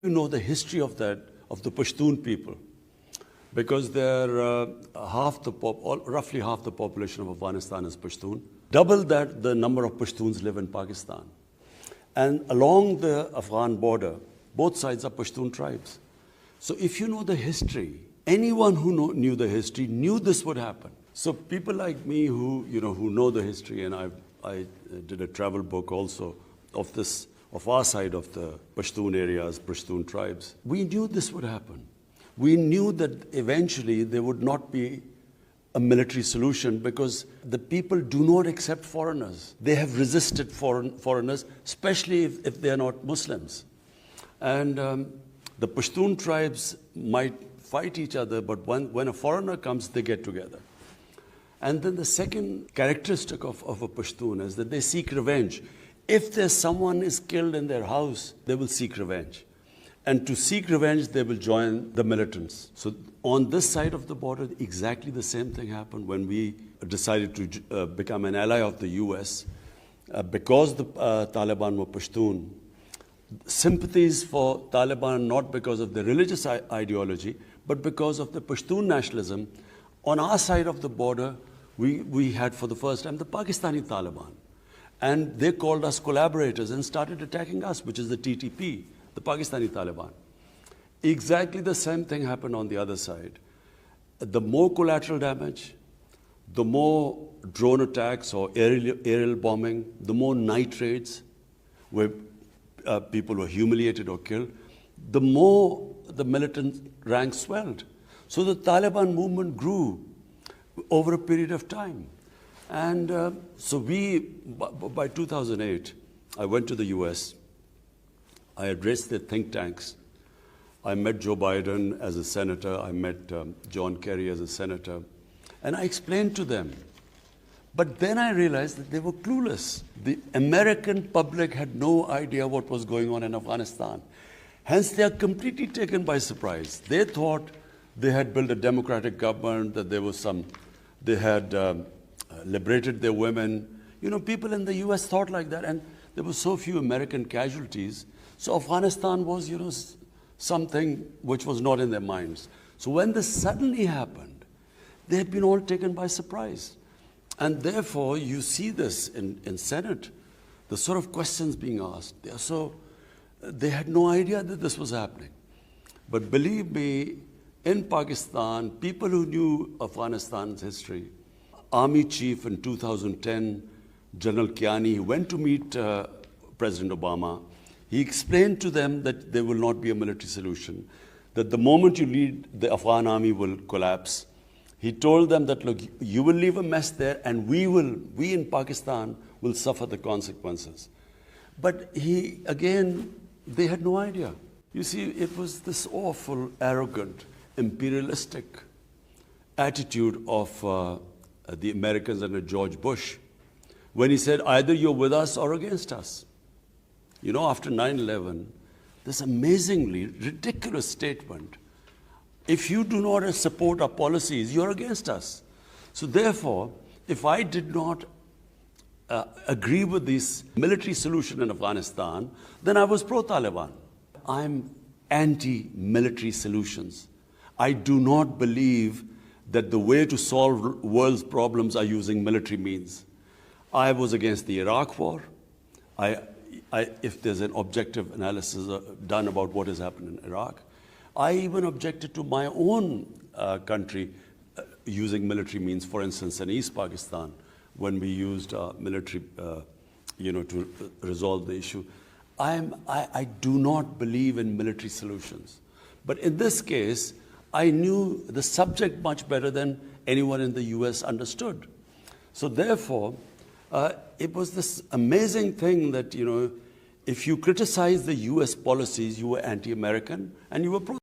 You know the history of the Pashtun people, because they're roughly half the population of Afghanistan is Pashtun. Double that, the number of Pashtuns live in Pakistan. And along the Afghan border, both sides are Pashtun tribes. So if you know the history, anyone who knew the history knew this would happen. So people like me who know the history, and I did a travel book also of our side of the Pashtun areas, Pashtun tribes. We knew this would happen. We knew that eventually there would not be a military solution because the people do not accept foreigners. They have resisted foreigners, especially if they are not Muslims. And the Pashtun tribes might fight each other, but when a foreigner comes, they get together. And then the second characteristic of a Pashtun is that they seek revenge. If there's someone is killed in their house, they will seek revenge. And to seek revenge, they will join the militants. So on this side of the border, exactly the same thing happened when we decided to become an ally of the US. Because the Taliban were Pashtun, sympathies for Taliban not because of the religious ideology, but because of the Pashtun nationalism. On our side of the border, we had for the first time the Pakistani Taliban. And they called us collaborators and started attacking us, which is the TTP, the Pakistani Taliban. Exactly the same thing happened on the other side. The more collateral damage, the more drone attacks or aerial bombing, the more night raids where people were humiliated or killed, the more the militant ranks swelled. So the Taliban movement grew over a period of time. And so by 2008, I went to the US. I addressed the think tanks. I met Joe Biden as a senator. I met John Kerry as a senator. And I explained to them. But then I realized that they were clueless. The American public had no idea what was going on in Afghanistan. Hence, they are completely taken by surprise. They thought they had built a democratic government, that they had liberated their women. You know, people in the US thought like that, and there were so few American casualties. So Afghanistan was, something which was not in their minds. So when this suddenly happened, they had been all taken by surprise. And therefore, you see this in Senate, the sort of questions being asked. They had no idea that this was happening. But believe me, in Pakistan, people who knew Afghanistan's history, Army chief in 2010, General Kiani, went to meet President Obama. He explained to them that there will not be a military solution, that the moment you lead, the Afghan army will collapse. He told them that, look, you will leave a mess there, and we in Pakistan will suffer the consequences. But they had no idea. You see, it was this awful, arrogant, imperialistic attitude of the Americans under George Bush, when he said, either you're with us or against us. You know, after 9/11, this amazingly ridiculous statement, if you do not support our policies, you're against us. So therefore, if I did not agree with this military solution in Afghanistan, then I was pro-Taliban. I'm anti-military solutions. I do not believe that the way to solve world's problems are using military means. I was against the Iraq war. If there's an objective analysis done about what has happened in Iraq, I even objected to my own country using military means, for instance, in East Pakistan, when we used military to resolve the issue. I do not believe in military solutions. But in this case, I knew the subject much better than anyone in the US understood. So therefore, it was this amazing thing that, if you criticize the US policies, you were anti-American and you were pro